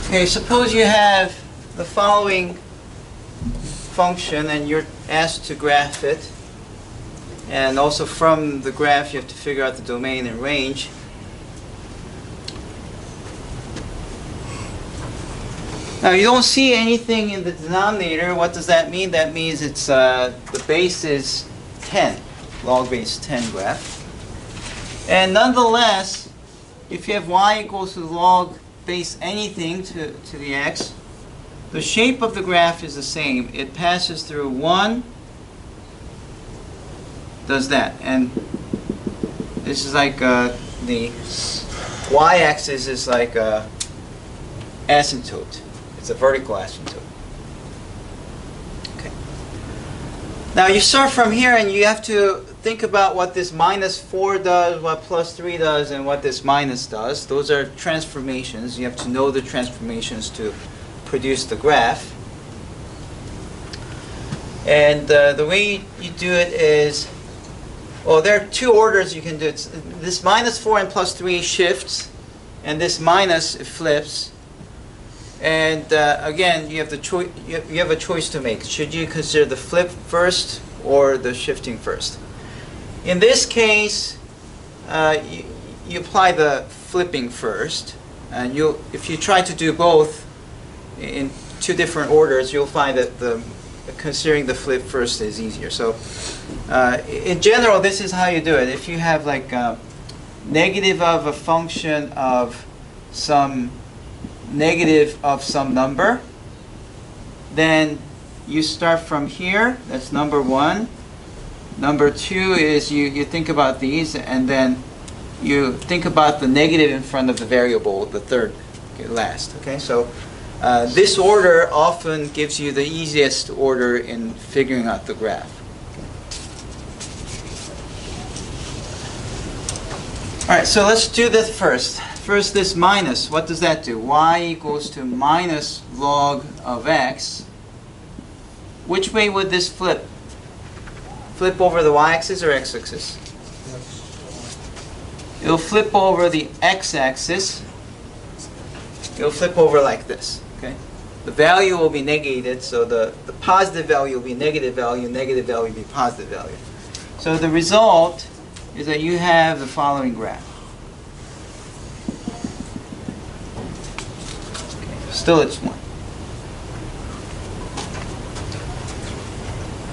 Okay, suppose you have the following function and you're asked to graph it. And also from the graph you have to figure out the domain and range. Now you don't see anything in the denominator. What does that mean? That means it's the base is 10, log base 10 graph. And nonetheless, if you have y equals to log base anything to the x, the shape of the graph is the same. It passes through 1, does that. And this is like the y-axis is like a asymptote. It's a vertical asymptote. Okay. Now you start from here and you have to think about what this minus 4 does, what plus 3 does, and what this minus does. Those are transformations. You have to know the transformations to produce the graph. And the way you do it is, well, there are two orders you can do it. This minus 4 and plus 3 shifts, and this minus it flips. And again, you have the you have a choice to make. Should you consider the flip first or the shifting first? In this case, you apply the flipping first, and if you try to do both in two different orders, you'll find that considering the flip first is easier. So, in general, this is how you do it. If you have like negative of a function of some negative of some number, then you start from here. That's number 1. Number 2 is you think about these, and then you think about the negative in front of the variable, the third, last. Okay, so this order often gives you the easiest order in figuring out the graph. All right, so let's do this first. First, this minus, what does that do? Y equals to minus log of x. Which way would this flip? Flip over the y-axis or x-axis? It'll flip over the x-axis. It'll flip over like this. Okay? The value will be negated, so the positive value will be negative value will be positive value. So the result is that you have the following graph. Still it's 1.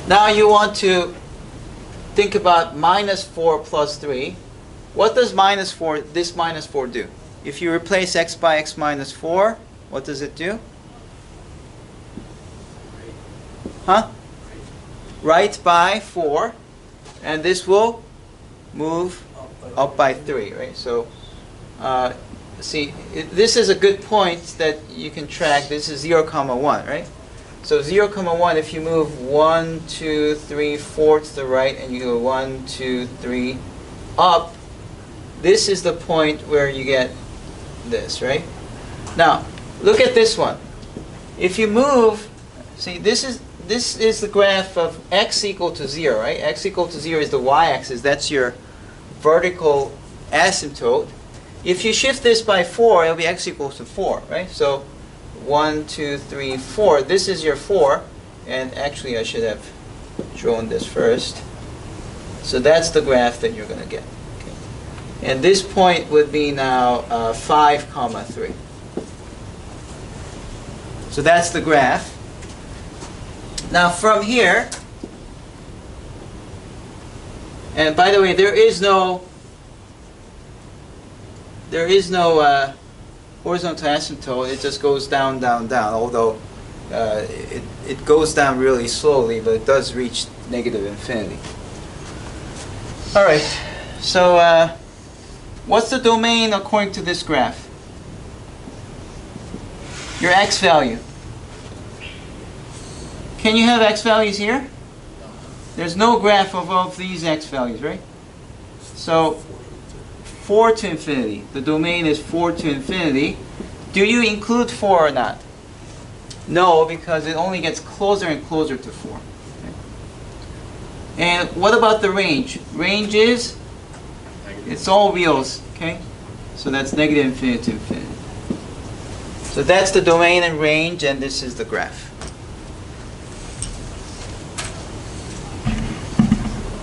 Now you want to think about minus 4 plus 3. What does this minus 4 do? If you replace x by x minus 4, what does it do? Huh? Right by 4. And this will move up by 3, right? So, see, this is a good point that you can track. This is 0, 1, right? So 0, 1, if you move 1, 2, 3, 4 to the right, and you go 1, 2, 3 up, this is the point where you get this, right? Now, look at this one. If you move, see, this is the graph of x equal to 0, right? X equal to 0 is the y-axis. That's your vertical asymptote. If you shift this by 4, it'll be x equals to 4, right? So 1, 2, 3, 4. This is your 4. And actually, I should have drawn this first. So that's the graph that you're going to get. Okay. And this point would be now 5, 3. So that's the graph. Now from here, and by the way, there is no horizontal asymptote. It just goes down, down, down. Although it goes down really slowly, but it does reach negative infinity. All right. So what's the domain according to this graph? Your x value. Can you have x values here? There's no graph of these x values, right? So 4 to infinity. The domain is 4 to infinity. Do you include 4 or not? No, because it only gets closer and closer to 4. Okay. And what about the range? Range is, it's all reals, okay? So that's negative infinity to infinity. So that's the domain and range, and this is the graph.